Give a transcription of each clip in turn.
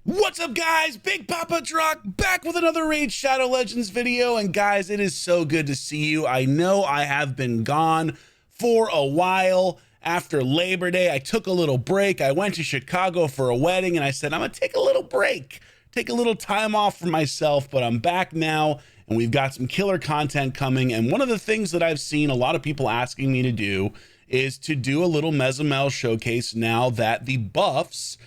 What's up, guys? Big Papa Drock back with another Raid Shadow Legends video. And guys, it is so good to see you. I know I have been gone for a while. After Labor Day, I took a little break. I went to Chicago for a wedding and I said, I'm gonna take a little break, take a little time off for myself, but I'm back now and we've got some killer content coming. And one of the things that I've seen a lot of people asking me to do is to do a little Mezomel showcase now that the buffs,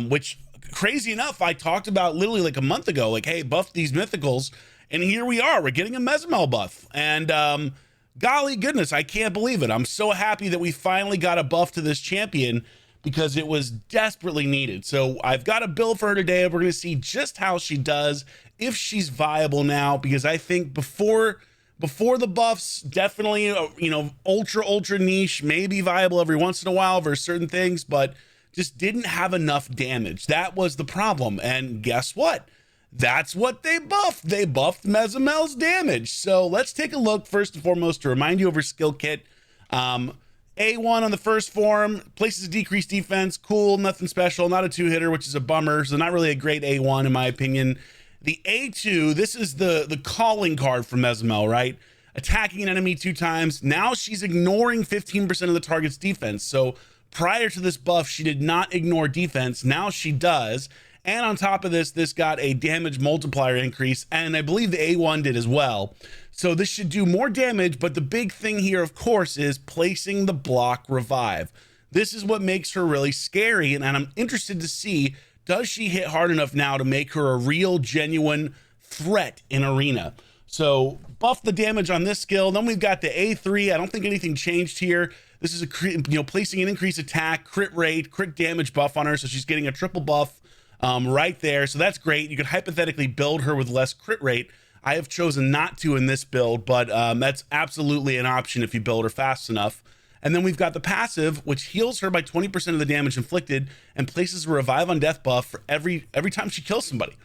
which crazy enough, I talked about literally like a month ago, like, hey, buff these mythicals. And here we are, we're getting a Mezomel buff. And golly goodness, I can't believe it. I'm so happy that we finally got a buff to this champion because it was desperately needed. So I've got a build for her today. We're gonna see just how she does, if she's viable now, because I think before the buffs, definitely, ultra niche, maybe viable every once in a while for certain things, but just didn't have enough damage. That was the problem. And guess what? That's what they buffed. They buffed Mezomel's damage. So let's take a look first and foremost to remind you of her skill kit. A1 on the first form, places a decreased defense. Cool, nothing special, not a two-hitter, which is a bummer. So not really a great A1 in my opinion. The A2, this is the calling card for Mezomel, right? Attacking an enemy 2 times. Now she's ignoring 15% of the target's defense. So prior to this buff, she did not ignore defense. Now she does. And on top of this, this got a damage multiplier increase. And I believe the A1 did as well. So this should do more damage. But the big thing here, of course, is placing the block revive. This is what makes her really scary. And I'm interested to see, does she hit hard enough now to make her a real, genuine threat in arena? So buff the damage on this skill. Then we've got the A3. I don't think anything changed here. This is placing an increased attack, crit rate, crit damage buff on her. So she's getting a triple buff right there. So that's great. You could hypothetically build her with less crit rate. I have chosen not to in this build, but that's absolutely an option if you build her fast enough. And then we've got the passive, which heals her by 20% of the damage inflicted and places a revive on death buff for every time she kills somebody.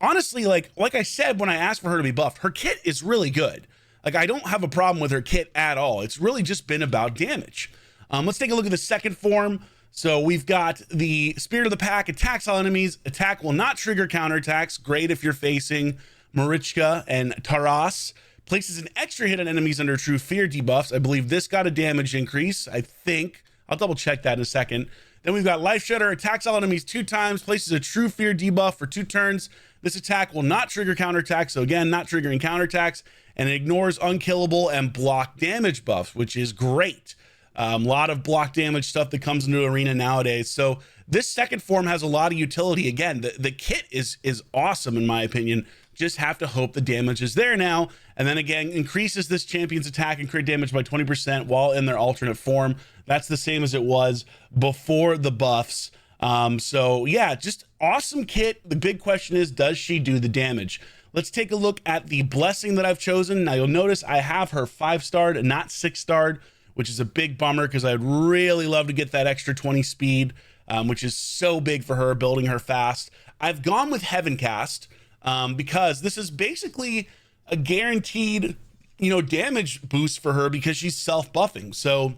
Honestly, like I said, when I asked for her to be buffed, her kit is really good. Like, I don't have a problem with her kit at all. It's really just been about damage. Let's take a look at the second form. So we've got the Spirit of the Pack, attacks all enemies. Attack will not trigger counterattacks. Great if you're facing Marichka and Taras. Places an extra hit on enemies under True Fear debuffs. I believe this got a damage increase, I think. I'll double check that in a second. Then we've got Life Shudder, attacks all enemies 2 times, places a True Fear debuff for 2 turns. This attack will not trigger counterattacks, so again, not triggering counterattacks, and it ignores unkillable and block damage buffs, which is great. A lot of block damage stuff that comes into arena nowadays. So this second form has a lot of utility. Again, the kit is awesome in my opinion. Just have to hope the damage is there now. And then again, increases this champion's attack and crit damage by 20% while in their alternate form. That's the same as it was before the buffs. So yeah, just awesome kit. The big question is, does she do the damage? Let's take a look at the blessing that I've chosen. Now you'll notice I have her 5-starred, not 6-starred, which is a big bummer because I'd really love to get that extra 20 speed, which is so big for her, building her fast. I've gone with Heaven Cast because this is basically a guaranteed, damage boost for her because she's self-buffing. So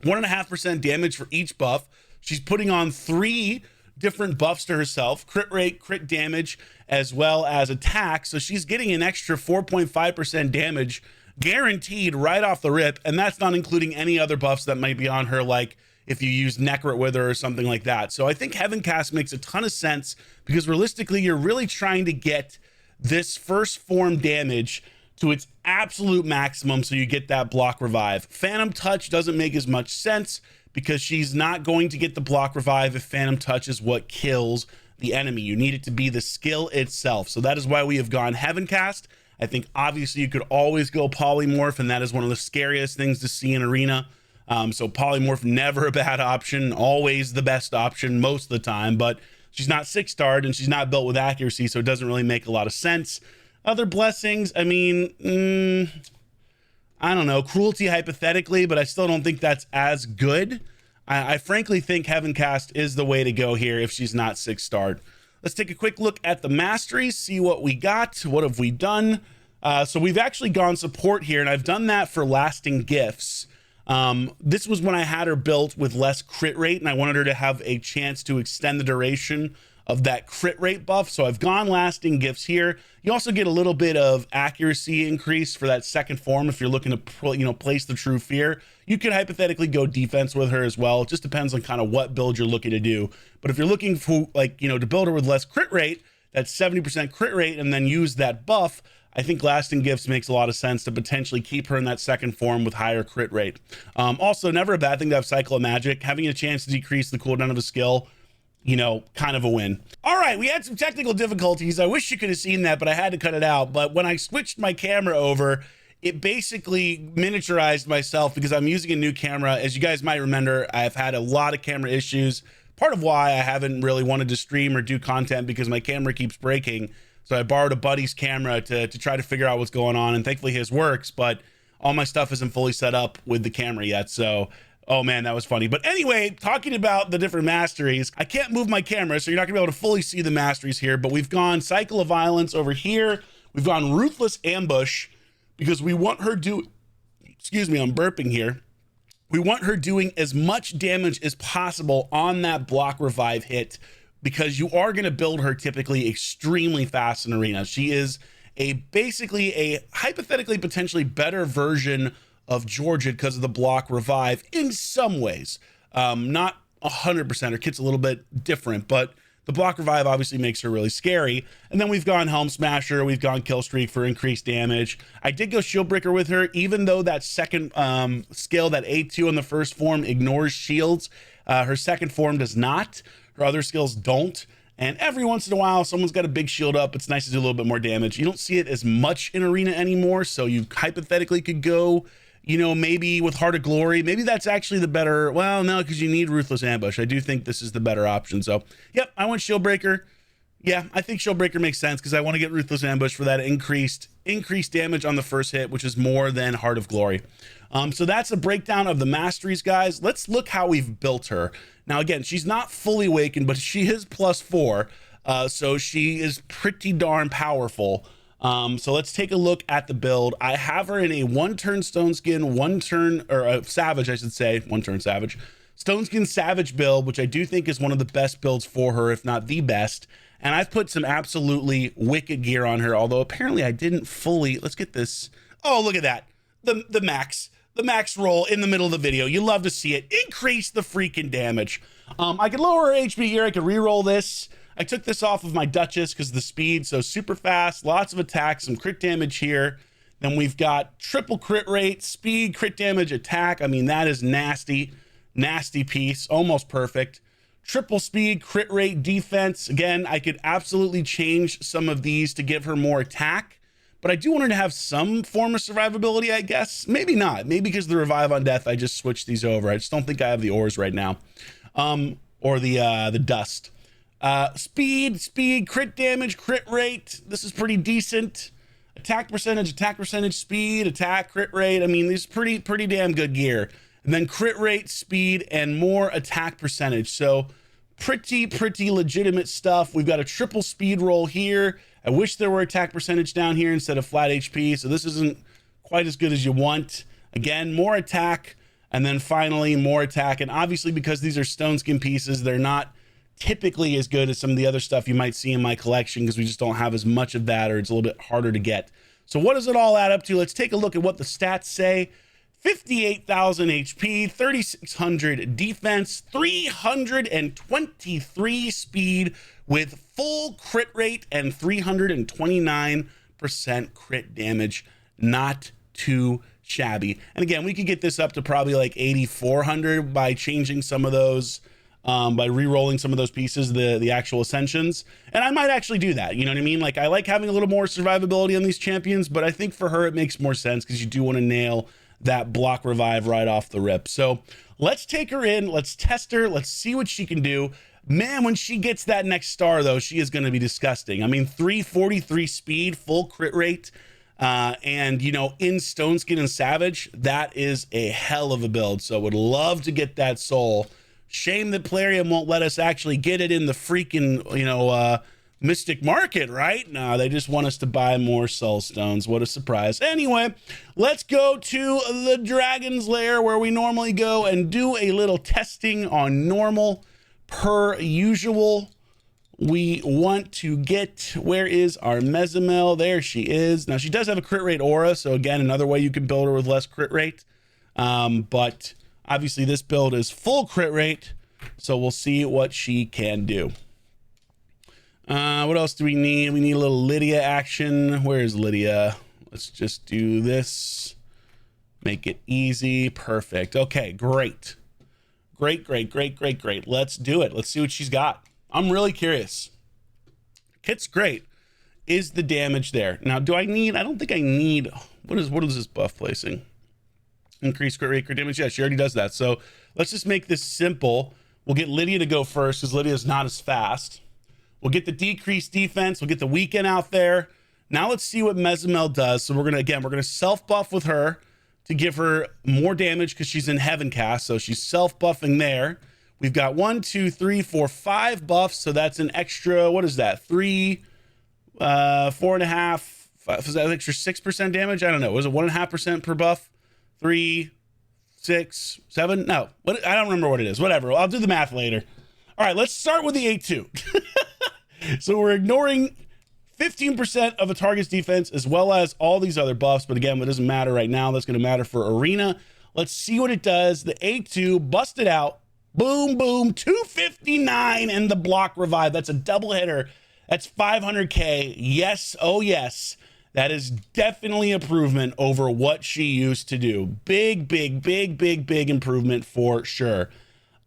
1.5% damage for each buff. She's putting on 3 different buffs to herself: crit rate, crit damage, as well as attack. So she's getting an extra 4.5% damage guaranteed right off the rip. And that's not including any other buffs that might be on her, like if you use Necrit with her or something like that. So I think Heaven Cast makes a ton of sense because realistically, you're really trying to get this first form damage to its absolute maximum so you get that block revive. Phantom Touch doesn't make as much sense because she's not going to get the block revive if Phantom Touch is what kills the enemy. You need it to be the skill itself. So that is why we have gone Heaven Cast. I think obviously you could always go Polymorph, and that is one of the scariest things to see in arena. So Polymorph, never a bad option, always the best option most of the time, but she's not 6-starred and she's not built with accuracy, so it doesn't really make a lot of sense. Other blessings, I mean, I don't know, cruelty hypothetically, but I still don't think that's as good. I frankly think Heaven Cast is the way to go here if she's not 6-starred. Let's take a quick look at the masteries, see what we got. What have we done? So we've actually gone support here, and I've done that for lasting gifts. This was when I had her built with less crit rate and I wanted her to have a chance to extend the duration of that crit rate buff. So I've gone lasting gifts here. You also get a little bit of accuracy increase for that second form if you're looking to place the true fear. You could hypothetically go defense with her as well. It just depends on kind of what build you're looking to do. But if you're looking for to build her with less crit rate, that 70% crit rate, and then use that buff, I think lasting gifts makes a lot of sense to potentially keep her in that second form with higher crit rate. Also, never a bad thing to have cycle of magic. Having a chance to decrease the cooldown of a skill, kind of a win. All right, we had some technical difficulties. I wish you could have seen that, but I had to cut it out. But when I switched my camera over, it basically miniaturized myself because I'm using a new camera. As you guys might remember, I've had a lot of camera issues. Part of why I haven't really wanted to stream or do content because my camera keeps breaking. So I borrowed a buddy's camera to try to figure out what's going on, and thankfully his works, but all my stuff isn't fully set up with the camera yet. So, oh man, that was funny. But anyway, talking about the different masteries, I can't move my camera, so you're not gonna be able to fully see the masteries here, but we've gone Cycle of Violence over here. We've gone Ruthless Ambush because we want her excuse me, I'm burping here. We want her doing as much damage as possible on that block revive hit, because you are going to build her typically extremely fast in arena. She is basically a hypothetically potentially better version of Georgia because of the block revive in some ways. Not 100%. Her kit's a little bit different, but the block revive obviously makes her really scary. And then we've gone Helm Smasher, we've gone Kill Streak for increased damage. I did go Shield Breaker with her, even though that second skill, that A2 in the first form, ignores shields. Her second form does not. Her other skills don't. And every once in a while, someone's got a big shield up. It's nice to do a little bit more damage. You don't see it as much in arena anymore. So you hypothetically could go, maybe with Heart of Glory. Maybe that's actually the better. Well, no, because you need Ruthless Ambush. I do think this is the better option. So, yep, I went Shield Breaker. Yeah, I think Shield Breaker makes sense because I want to get Ruthless Ambush for that increased damage on the first hit, which is more than Heart of Glory. So that's a breakdown of the masteries, guys. Let's look how we've built her. Now, again, she's not fully awakened, but she is +4. So she is pretty darn powerful. So let's take a look at the build. I have her in a 1-turn Stone Skin, 1-turn, or a Savage, I should say, 1-turn Savage. Stone Skin Savage build, which I do think is one of the best builds for her, if not the best. And I've put some absolutely wicked gear on her, although apparently I didn't fully. Let's get this. Oh, look at that. The max roll in the middle of the video. You love to see it. Increase the freaking damage. I could lower her HP here. I could re-roll this. I took this off of my Duchess because of the speed. So super fast, lots of attacks, some crit damage here. Then we've got triple crit rate, speed, crit damage, attack. I mean, that is nasty. Nasty piece. Almost perfect. Triple speed, crit rate, defense. Again, I could absolutely change some of these to give her more attack. But I do want her to have some form of survivability, I guess. Maybe not. Maybe because of the revive on death, I just switched these over. I just don't think I have the ores right now. Or the dust. Speed, crit damage, crit rate. This is pretty decent. Attack percentage, speed, attack, crit rate. I mean, these pretty damn good gear. And then crit rate, speed, and more attack percentage. So pretty legitimate stuff. We've got a triple speed roll here. I wish there were attack percentage down here instead of flat HP. So this isn't quite as good as you want. Again, more attack, and then finally more attack. And obviously, because these are stone skin pieces, they're not typically as good as some of the other stuff you might see in my collection because we just don't have as much of that, or it's a little bit harder to get. So what does it all add up to? Let's take a look at what the stats say. 58,000 HP, 3,600 defense, 323 speed with full crit rate and 329% crit damage. Not too shabby. And again, we could get this up to probably like 8,400 by changing some of those, by re-rolling some of those pieces, the actual ascensions. And I might actually do that. You know what I mean? Like, I like having a little more survivability on these champions, but I think for her it makes more sense because you do want to nail that block revive right off the rip. So let's take her in, let's test her, let's see what she can do. Man, when she gets that next star though, she is going to be disgusting. I mean, 343 speed, full crit rate, and in Stone Skin and Savage, that is a hell of a build. So would love to get that soul. Shame that Plarium won't let us actually get it in the freaking Mystic Market, right? No, they just want us to buy more soul stones. What a surprise. Anyway, let's go to the Dragon's Lair where we normally go and do a little testing on normal per usual. we want to get, where is our Mezomel? There she is. Now she does have a crit rate aura, so again, another way you can build her with less crit rate. But obviously this build is full crit rate, so we'll see what she can do. What else do we need? We need a little Lydia action. Where is Lydia? Let's just do this. Make it easy. Perfect. Okay, great. Great. Let's do it. Let's see what she's got. I'm really curious. Kit's great. Is the damage there? Now, do I need, I don't think I need, what is this buff placing? Increase crit rate, crit damage. Yeah, she already does that. So let's just make this simple. We'll get Lydia to go first because Lydia's not as fast. We'll get the decreased defense. We'll get the weekend out there. Now let's see what Mezomel does. So we're going to self buff with her to give her more damage because she's in heaven cast. So she's self buffing there. We've got 1, 2, 3, 4, 5 buffs. So that's an extra, what is that? 3, 4.5, 5, is that an extra 6% damage? I don't know. Was it 1.5% per buff? 3, 6, 7? No, what? I don't remember what it is. Whatever. I'll do the math later. All right, let's start with the A2. So we're ignoring 15% of a target's defense as well as all these other buffs. But again, it doesn't matter right now. That's going to matter for arena. Let's see what it does. The A2 busted out. Boom, boom, 259 and the block revive. That's a double hitter. That's 500K. Yes, oh yes. That is definitely improvement over what she used to do. Big improvement for sure.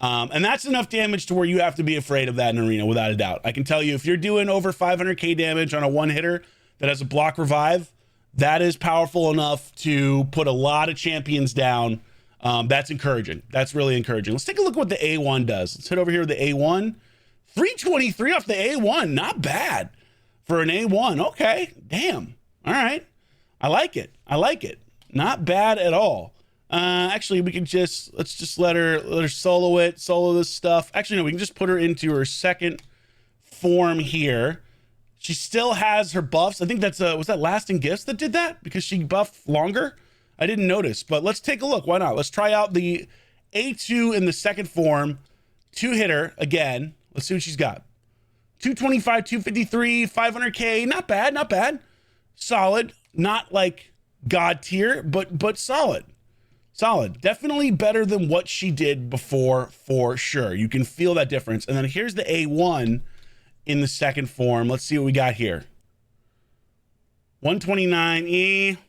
And that's enough damage to where you have to be afraid of that in arena, without a doubt. I can tell you, if you're doing over 500K damage on a one hitter that has a block revive, that is powerful enough to put a lot of champions down. That's encouraging. That's really encouraging. Let's take a look at what the A1 does. Let's head over here to the A1. 323 off the A1. Not bad for an A1. Okay. Damn. All right. I like it. Not bad at all. Actually, we can let's just let her solo this stuff. Actually, no, we can just put her into her second form here. She still has her buffs. I think that's was that Lasting Gifts that did that because she buffed longer? I didn't notice, but let's take a look. Why not? Let's try out the A2 in the second form. 2-hitter again. Let's see what she's got. 225, 253, 500K. Not bad. Solid. Not like God tier, but solid. Definitely better than what she did before, for sure. You can feel that difference. And then here's the A1 in the second form. Let's see what we got here. 129.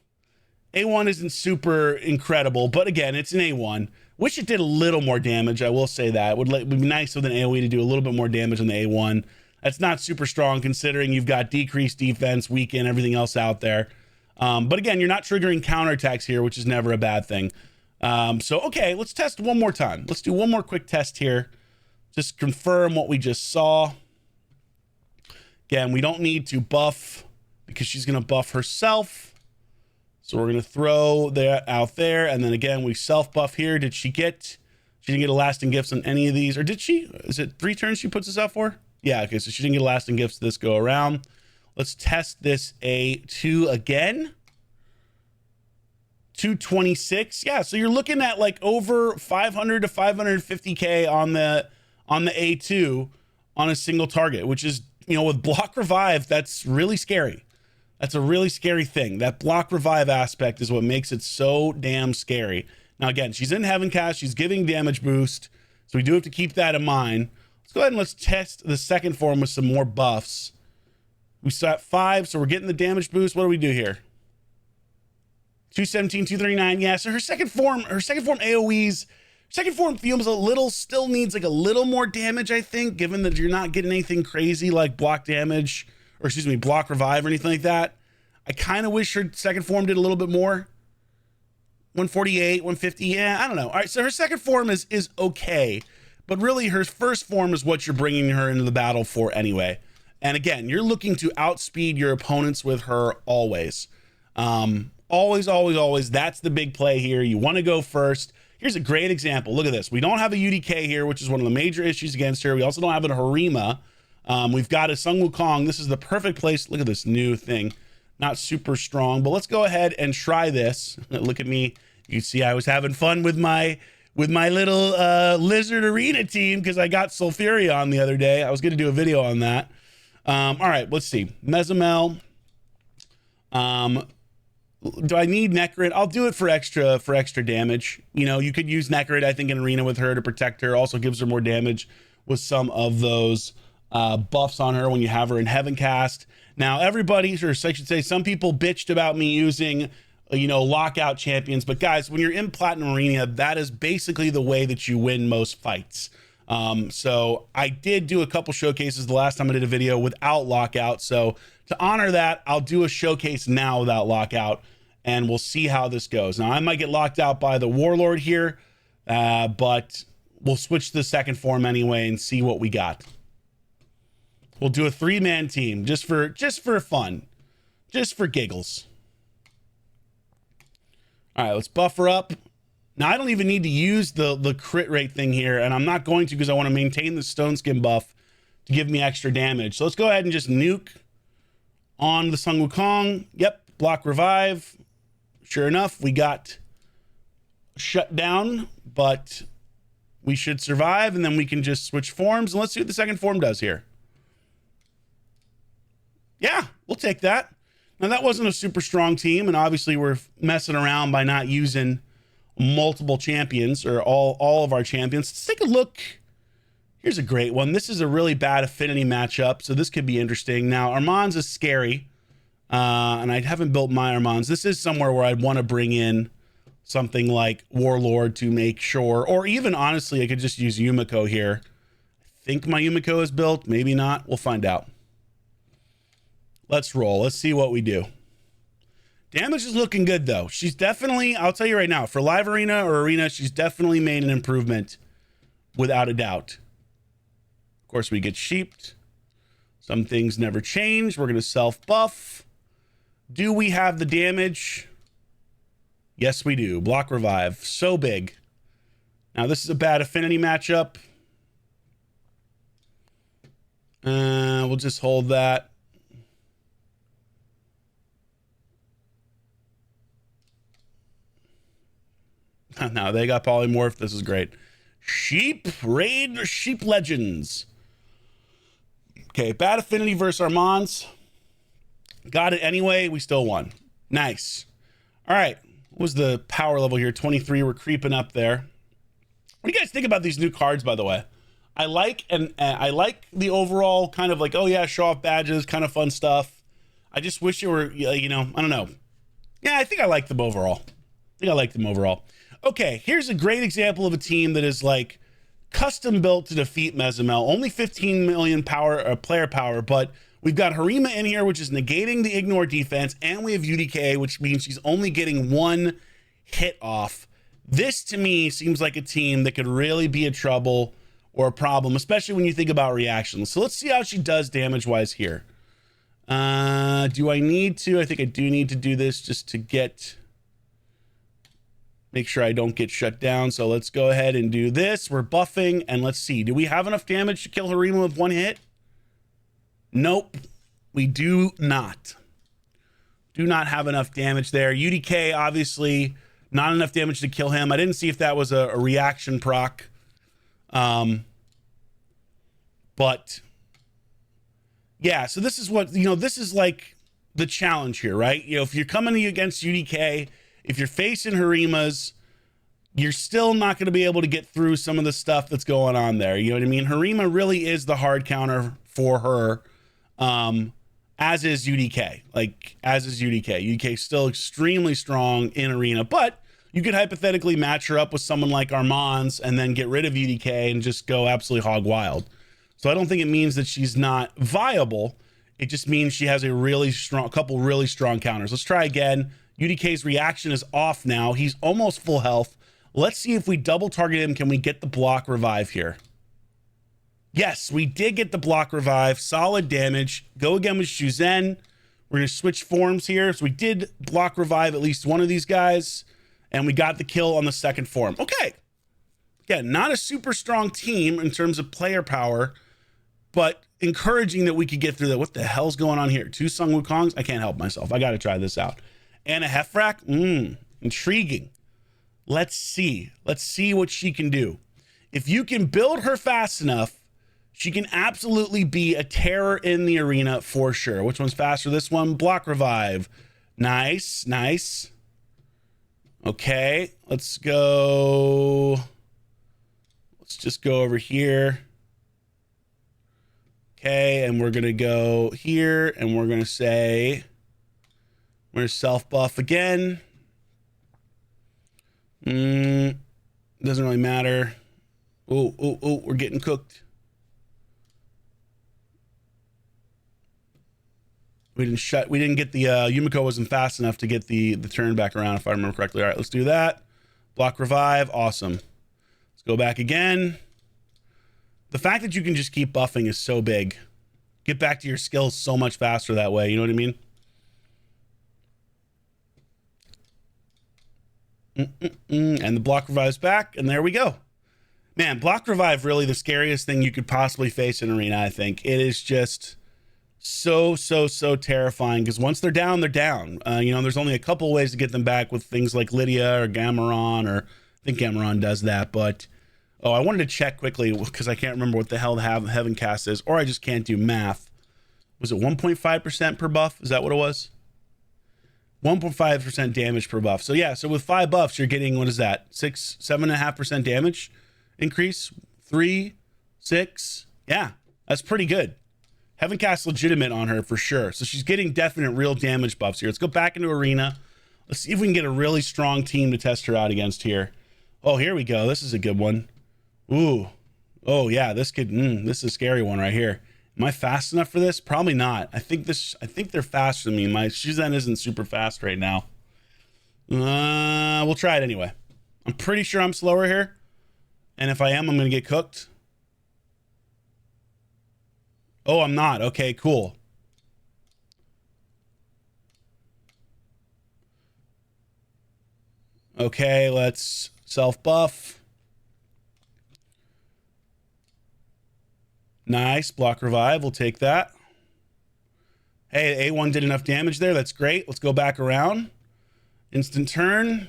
A1 isn't super incredible, but again, it's an A1. Wish it did a little more damage. I will say that. It would be nice with an AoE to do a little bit more damage on the A1. That's not super strong considering you've got decreased defense, weaken, everything else out there. But again, you're not triggering counterattacks here, which is never a bad thing. So, okay, let's test one more time. Let's do one more quick test here. Just confirm what we just saw. Again, we don't need to buff because she's going to buff herself. So we're going to throw that out there. And then again, we self-buff here. She didn't get a Lasting Gifts on any of these. Or did she? Is it 3 turns she puts this out for? Yeah, okay, so she didn't get a Lasting Gifts this go around. Let's test this A2 again. 226. Yeah, so you're looking at like over 500 to 550K on the A2 on a single target, which is, with block revive, that's really scary. That's a really scary thing. That block revive aspect is what makes it so damn scary. Now, again, she's in Heaven Cast. She's giving damage boost. So we do have to keep that in mind. Let's go ahead and let's test the second form with some more buffs. We start 5, so we're getting the damage boost. What do we do here? 217, 239. Yeah, so her second form AoEs, second form feels still needs like a little more damage, I think, given that you're not getting anything crazy like block damage, or excuse me, block revive or anything like that. I kind of wish her second form did a little bit more. 148, 150. Yeah, I don't know. All right, so her second form is okay, but really her first form is what you're bringing her into the battle for anyway. And again, you're looking to outspeed your opponents with her always. Always. That's the big play here. You want to go first. Here's a great example. Look at this. We don't have a UDK here, which is one of the major issues against her. We also don't have a Harima. We've got a Sung Wukong. This is the perfect place. Look at this new thing. Not super strong, but let's go ahead and try this. Look at me. You see, I was having fun with my with my little Lizard Arena team because I got Sulfuria on the other day. I was going to do a video on that. All right, let's see. Mezomel. Do I need Necrid? I'll do it for extra damage. You know, you could use Necrid, I think, in Arena with her to protect her. Also gives her more damage with some of those buffs on her when you have her in Heaven Cast. Now, everybody, or I should say, some people bitched about me using, you know, lockout champions. But guys, when you're in Platinum Arena, that is basically the way that you win most fights. So I did do a couple showcases the last time I did a video without lockout. So to honor that, I'll do a showcase now without lockout, and we'll see how this goes. Now, I might get locked out by the Warlord here, but we'll switch to the second form anyway and see what we got. We'll do a 3-man team just for fun, just for giggles. All right, let's buffer up. Now, I don't even need to use the crit rate thing here, and I'm not going to because I want to maintain the Stone Skin buff to give me extra damage. So let's go ahead and just nuke on the Sun Wukong. Yep, block revive. Sure enough, we got shut down, but we should survive, and then we can just switch forms, and let's see what the second form does here. Yeah, we'll take that. Now, that wasn't a super strong team, and obviously we're messing around by not using multiple champions or all of our champions. Let's take a look. Here's a great one. This is a really bad affinity matchup, so this could be interesting. Now, Armand's is scary, and I haven't built my Armand's. This is somewhere where I'd want to bring in something like Warlord to make sure, or even honestly, I could just use Yumiko here. I think my Yumiko is built, maybe not. We'll find out. Let's roll. Let's see what we do. Damage is looking good, though. She's definitely, I'll tell you right now, for live arena or arena, she's definitely made an improvement without a doubt. Of course, we get sheeped. Some things never change. We're going to self-buff. Do we have the damage? Yes, we do. Block revive. So big. Now, this is a bad affinity matchup. We'll just hold that. Now they got polymorph. This is great. Sheep raid sheep legends. Okay, bad affinity versus Armand's. Got it anyway. We still won. Nice. All right. What was the power level here? 23. We're creeping up there. What do you guys think about these new cards, by the way? I like the overall kind of like, oh yeah, show off badges, kind of fun stuff. I just wish it were, you know, I don't know. Yeah, I think I like them overall. Okay, here's a great example of a team that is like custom built to defeat Mezomel. Only 15 million player power, but we've got Harima in here, which is negating the ignore defense, and we have UDK, which means she's only getting one hit off. This, to me, seems like a team that could really be a trouble or a problem, especially when you think about reactions. So let's see how she does damage-wise here. Do I need to? I think I do need to do this just to make sure I don't get shut down. So let's go ahead and do this. We're buffing, and let's see. Do we have enough damage to kill Harima with one hit? Nope, we do not. Do not have enough damage there. UDK, obviously, not enough damage to kill him. I didn't see if that was a reaction proc. But yeah, so this is what, you know, this is like the challenge here, right? You know, if you're coming against UDK, if you're facing Harima's, you're still not going to be able to get through some of the stuff that's going on there. You know what I mean? Harima really is the hard counter for her, as is UDK. As is UDK. UDK is still extremely strong in arena, but you could hypothetically match her up with someone like Armand's and then get rid of UDK and just go absolutely hog wild. So I don't think it means that she's not viable. It just means she has a couple really strong counters. Let's try again. UDK's reaction is off now. He's almost full health. Let's see if we double target him. Can we get the block revive here? Yes, we did get the block revive. Solid damage. Go again with Shuzen. We're going to switch forms here. So we did block revive at least one of these guys, and we got the kill on the second form. Okay. Again, not a super strong team in terms of player power, but encouraging that we could get through that. What the hell's going on here? 2 Sun Wukongs? I can't help myself. I got to try this out. And a Hefrak? Intriguing. Let's see. Let's see what she can do. If you can build her fast enough, she can absolutely be a terror in the arena for sure. Which one's faster? This one. Block revive. Nice, nice. Okay, let's go. Let's just go over here. Okay, and we're going to go here, and we're going to say, we're going to self-buff again. Doesn't really matter. Oh, we're getting cooked. We didn't get the, Yumiko wasn't fast enough to get the turn back around, if I remember correctly. All right, let's do that. Block revive, awesome. Let's go back again. The fact that you can just keep buffing is so big. Get back to your skills so much faster that way, you know what I mean? And the block revive's back, and there we go. Man, block revive really the scariest thing you could possibly face in arena, I think. It is just so terrifying, because once they're down, they're down. You know, there's only a couple ways to get them back with things like Lydia or Gameron, or I think Gameron does that, but oh, I wanted to check quickly because I can't remember what the hell the Heaven Cast is, or I just can't do math. Was it 1.5% per buff? Is that what it was? 1.5% damage per buff. So yeah, so with 5 buffs, you're getting, what is that? 7.5% damage increase? 3, 6. Yeah, that's pretty good. Heaven Cast legitimate on her for sure. So she's getting definite real damage buffs here. Let's go back into arena. Let's see if we can get a really strong team to test her out against here. Oh, here we go. This is a good one. Ooh. Oh yeah, this is a scary one right here. Am I fast enough for this? Probably not. I think they're faster than me. My Shizen isn't super fast right now. We'll try it anyway. I'm pretty sure I'm slower here. And if I am, I'm gonna get cooked. Oh, I'm not. Okay, cool. Okay, let's self-buff. Nice. Block revive. We'll take that. Hey, A1 did enough damage there. That's great. Let's go back around. Instant turn.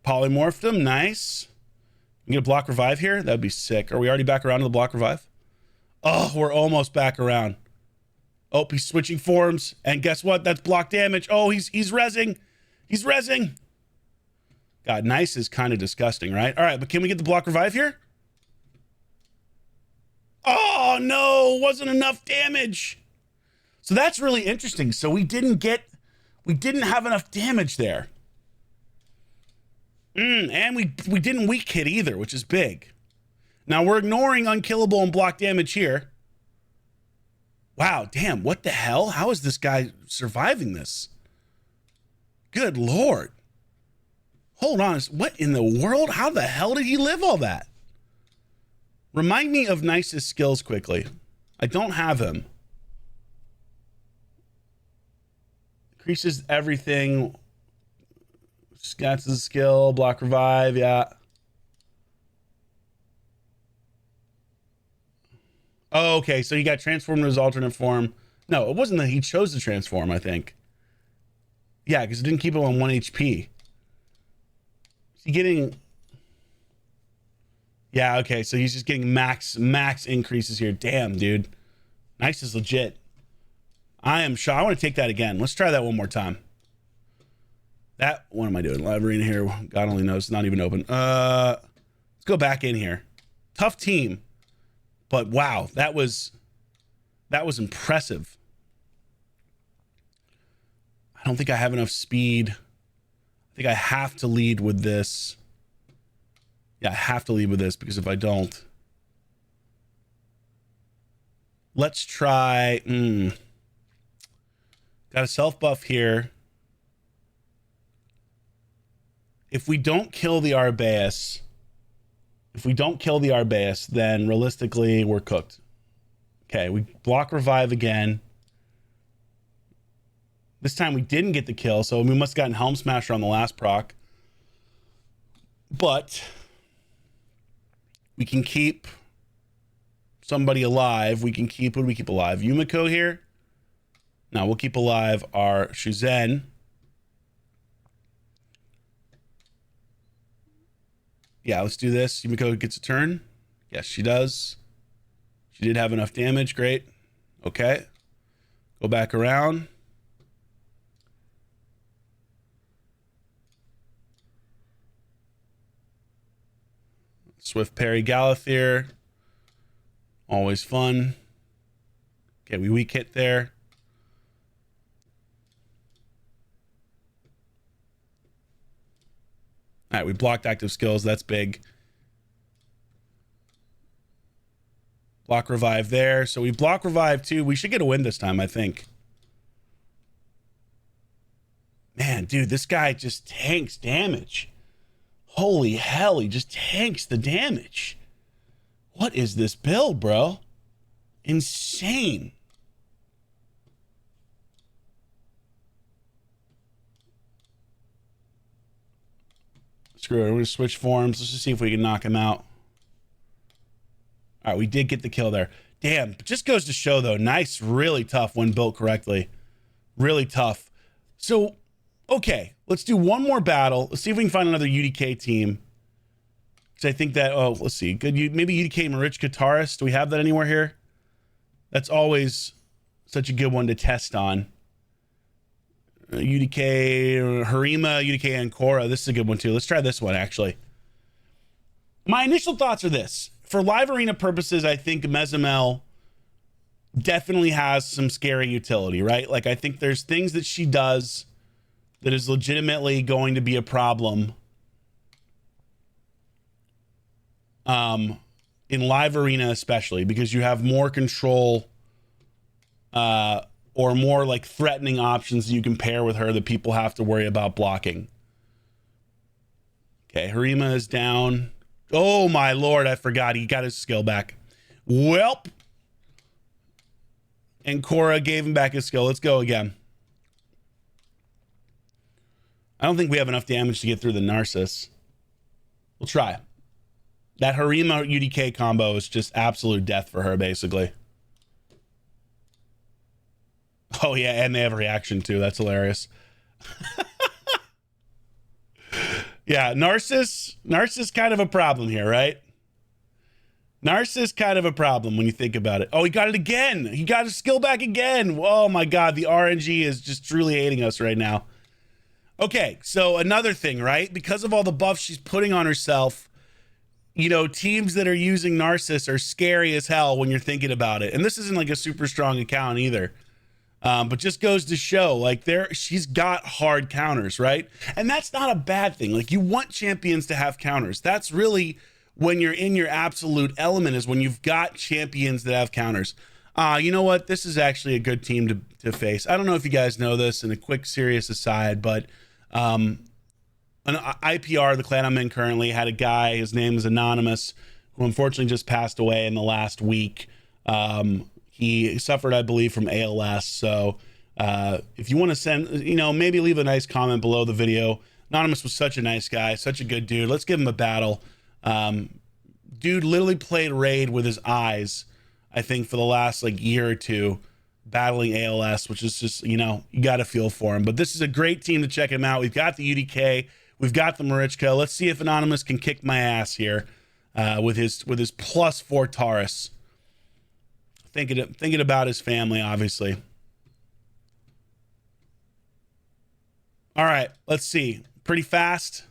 Polymorphed him. Nice. You get a block revive here? That'd be sick. Are we already back around to the block revive? Oh, we're almost back around. Oh, he's switching forms. And guess what? That's block damage. Oh, he's rezzing. He's rezzing. God, nice is kind of disgusting, right? All right, but can we get the block revive here? Oh, no. Wasn't enough damage. So that's really interesting. So we didn't have enough damage there. And we didn't weak hit either, which is big. Now we're ignoring unkillable and block damage here. Wow, damn, what the hell? How is this guy surviving this? Good Lord. Hold on, what in the world? How the hell did he live all that? Remind me of Nice's skills quickly. I don't have him. Increases everything. Scats the skill, block revive, yeah. Oh, okay, so he got transformed to his alternate form. No, it wasn't that he chose to transform, I think. Yeah, because it didn't keep him on 1 HP. Is he getting... Yeah, okay, so he's just getting max increases here. Damn, dude. Nice is legit. I am sure. I want to take that again. Let's try that one more time. That, what am I doing? Live arena here. God only knows. It's not even open. Let's go back in here. Tough team. But wow, that was impressive. I don't think I have enough speed. I think I have to lead with this. Yeah, I have to lead with this because if I don't... Let's try... Got a self-buff here. If we don't kill the Arbaeus... then realistically, we're cooked. Okay, we block revive again. This time we didn't get the kill, so we must have gotten Helm Smasher on the last proc. But we can keep somebody alive, we can keep, what do we keep alive? Yumiko here? No, we'll keep alive our Shuzen. Yeah, let's do this. Yumiko gets a turn. Yes, she does. She did have enough damage. Great. Okay. Go back around. Swift parry Galathir. Always fun. Okay, we weak hit there. All right, we blocked active skills. That's big. Block revive there. So we block revive too. We should get a win this time, I think. Man, dude, this guy just tanks damage. Holy hell, he just tanks the damage. What is this build, bro? Insane. Screw it. We're going to switch forms. Let's just see if we can knock him out. All right, we did get the kill there. Damn, just goes to show, though. Nice, really tough when built correctly. Really tough. So, okay, let's do one more battle. Let's see if we can find another UDK team. Because I think that, oh, let's see. Good, maybe UDK Marichka Taurus. Do we have that anywhere here? That's always such a good one to test on. UDK Harima, UDK Ancora. This is a good one, too. Let's try this one, actually. My initial thoughts are this. For live arena purposes, I think Mezomel definitely has some scary utility, right? Like, I think there's things that she does that is legitimately going to be a problem in live arena, especially because you have more control or more like threatening options that you can pair with her that people have to worry about blocking. Okay, Harima is down. Oh my lord, I forgot. He got his skill back. Welp. And Cora gave him back his skill. Let's go again. I don't think we have enough damage to get through the Narcissus. We'll try. That Harima UDK combo is just absolute death for her, basically. Oh, yeah, and they have a reaction, too. That's hilarious. Yeah, Narcissus kind of a problem here, right? Narcissus kind of a problem when you think about it. Oh, he got it again. He got his skill back again. Oh, my God. The RNG is just truly hating us right now. Okay, so another thing, right? Because of all the buffs she's putting on herself, you know, teams that are using Narcissus are scary as hell when you're thinking about it. And this isn't like a super strong account either. But just goes to show, like, she's got hard counters, right? And that's not a bad thing. Like, you want champions to have counters. That's really when you're in your absolute element, is when you've got champions that have counters. You know what? This is actually a good team to face. I don't know if you guys know this, and a quick serious aside, but an IPR, the clan I'm in currently, had a guy, his name is Anonymous, who unfortunately just passed away in the last week. He suffered, I believe, from ALS. So if you want to send, you know, maybe leave a nice comment below the video. Anonymous was such a nice guy, such a good dude. Let's give him a battle. Dude literally played Raid with his eyes, I think, for the last like year or two, battling ALS, which is just, you know, you got to feel for him. But this is a great team to check him out. We've got the UDK. We've got the Marichka. Let's see if Anonymous can kick my ass here with his +4 Taurus. Thinking about his family, obviously. All right, let's see. Pretty fast.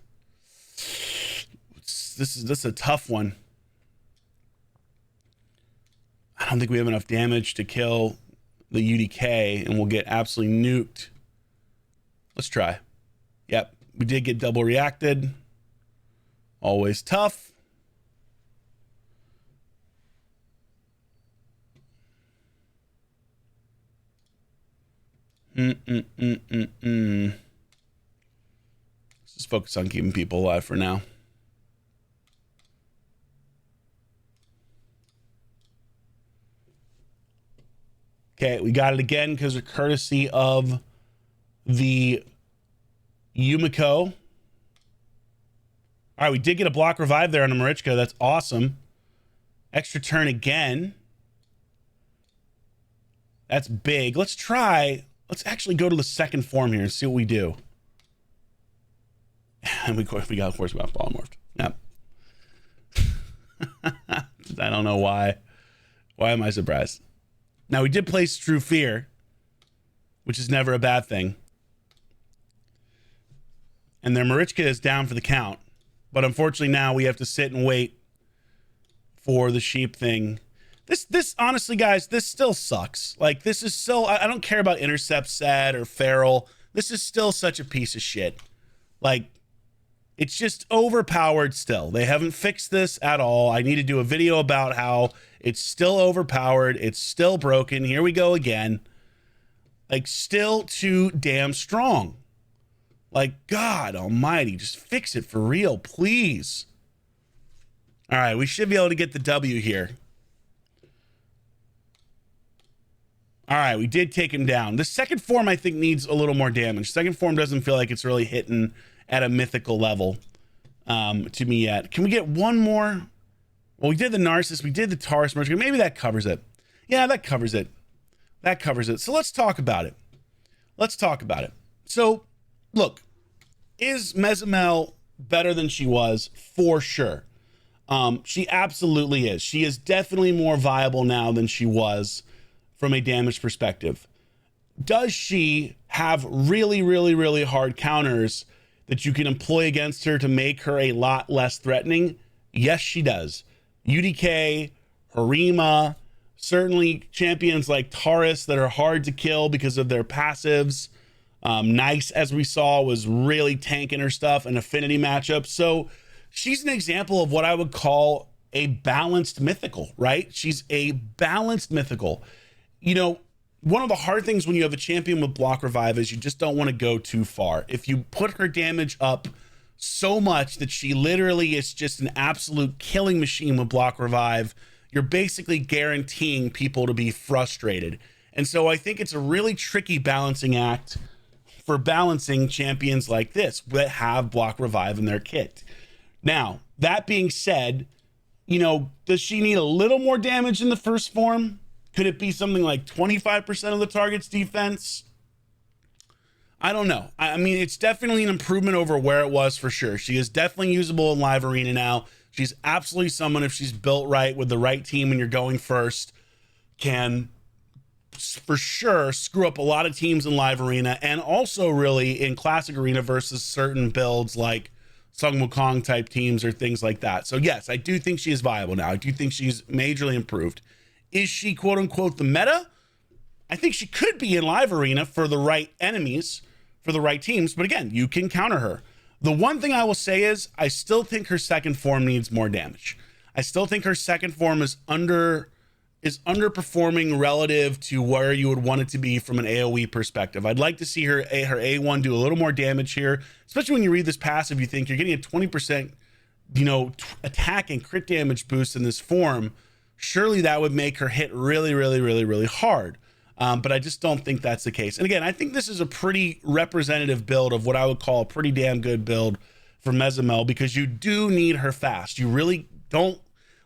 This is a tough one. I don't think we have enough damage to kill the UDK, and we'll get absolutely nuked. Let's try. Yep, we did get double reacted. Always tough. Let's just focus on keeping people alive for now. Okay, we got it again because of courtesy of the Yumiko. All right, we did get a block revive there on the Marichka. That's awesome. Extra turn again. That's big. Let's actually go to the second form here and see what we do. And of course we got polymorphed. Yep. I don't know why. Why am I surprised? Now we did place True Fear, which is never a bad thing. And their Marichka is down for the count. But unfortunately now we have to sit and wait for the sheep thing. This honestly, guys, this still sucks. Like, this is so, I don't care about Intercept Set or Feral. This is still such a piece of shit. Like, it's just overpowered still. They haven't fixed this at all. I need to do a video about how it's still overpowered. It's still broken. Here we go again. Like, still too damn strong. Like, God almighty, just fix it for real, please. All right, we should be able to get the W here. All right, we did take him down. The second form, I think, needs a little more damage. Second form doesn't feel like it's really hitting at a mythical level to me yet. Can we get one more? Well, we did the Narcissus. We did the Taurus merge. Maybe that covers it. Yeah, that covers it. That covers it. So let's talk about it. Let's talk about it. So, look, is Mezomel better than she was? For sure. She absolutely is. She is definitely more viable now than she was from a damage perspective. Does she have really, really, really hard counters that you can employ against her to make her a lot less threatening? Yes, she does. UDK, Harima, certainly champions like Taurus that are hard to kill because of their passives. Nice, as we saw, was really tanking her stuff in affinity matchups. So she's an example of what I would call a balanced mythical, right? She's a balanced mythical. You know, one of the hard things when you have a champion with block revive is you just don't want to go too far. If you put her damage up so much that she literally is just an absolute killing machine with block revive, you're basically guaranteeing people to be frustrated. And so I think it's a really tricky balancing act for balancing champions like this that have block revive in their kit. Now, that being said, you know, does she need a little more damage in the first form? Could it be something like 25% of the target's defense? I don't know. I mean, it's definitely an improvement over where it was for sure. She is definitely usable in live arena now. She's absolutely someone, if she's built right with the right team and you're going first, can for sure screw up a lot of teams in live arena and also really in classic arena versus certain builds like Sung Wukong type teams or things like that. So yes, I do think she is viable now. I do think she's majorly improved. Is she quote unquote the meta? I think she could be in live arena for the right enemies, for the right teams, but again, you can counter her. The one thing I will say is I still think her second form needs more damage. I still think her second form is underperforming relative to where you would want it to be from an AoE perspective. I'd like to see her A1 do a little more damage here, especially when you read this passive, you think you're getting a 20%, you know, attack and crit damage boost in this form. Surely that would make her hit really, really, really, really hard. But I just don't think that's the case. And again, I think this is a pretty representative build of what I would call a pretty damn good build for Mezomel, because you do need her fast. You really don't,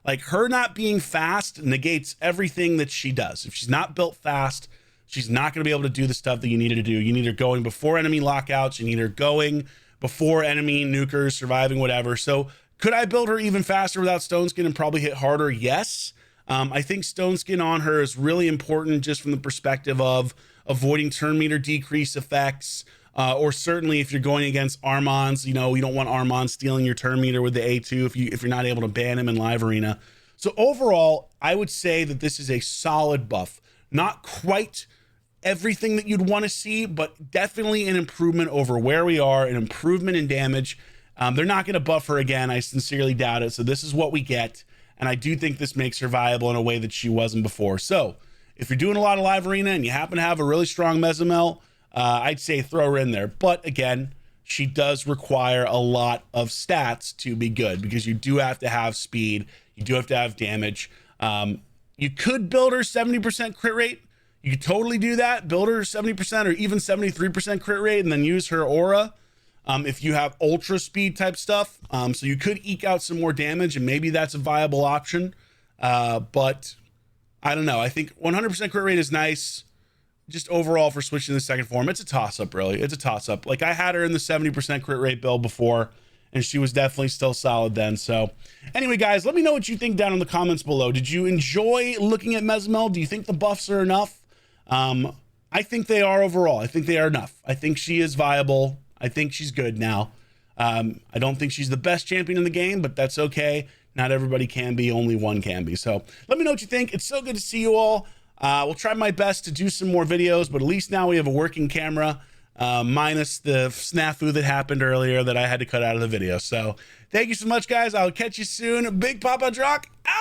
like, her not being fast negates everything that she does. If she's not built fast, she's not going to be able to do the stuff that you need her to do. You need her going before enemy lockouts. You need her going before enemy nukers, surviving, whatever. So could I build her even faster without Stone Skin and probably hit harder? Yes. I think Stone Skin on her is really important just from the perspective of avoiding turn meter decrease effects, or certainly if you're going against Armons, you know, you don't want Armon stealing your turn meter with the A2 if you're not able to ban him in live arena. So overall, I would say that this is a solid buff. Not quite everything that you'd want to see, but definitely an improvement over where we are, an improvement in damage. They're not going to buff her again. I sincerely doubt it. So this is what we get. And I do think this makes her viable in a way that she wasn't before. So if you're doing a lot of live arena and you happen to have a really strong Mezomel, I'd say throw her in there. But again, she does require a lot of stats to be good, because you do have to have speed. You do have to have damage. You could build her 70% crit rate. You could totally do that. Build her 70% or even 73% crit rate and then use her aura. If you have ultra speed type stuff, so you could eke out some more damage, and maybe that's a viable option. But I don't know. I think 100% crit rate is nice. Just overall for switching to the second form, it's a toss-up, really. It's a toss-up. Like, I had her in the 70% crit rate build before, and she was definitely still solid then. So anyway, guys, let me know what you think down in the comments below. Did you enjoy looking at Mezomel? Do you think the buffs are enough? I think they are overall. I think they are enough. I think she is viable. I think she's good now. I don't think she's the best champion in the game, but that's okay. Not everybody can be, only one can be. So let me know what you think. It's so good to see you all. We'll try my best to do some more videos, but at least now we have a working camera, minus the snafu that happened earlier that I had to cut out of the video. So thank you so much, guys. I'll catch you soon. Big Papa Drock out.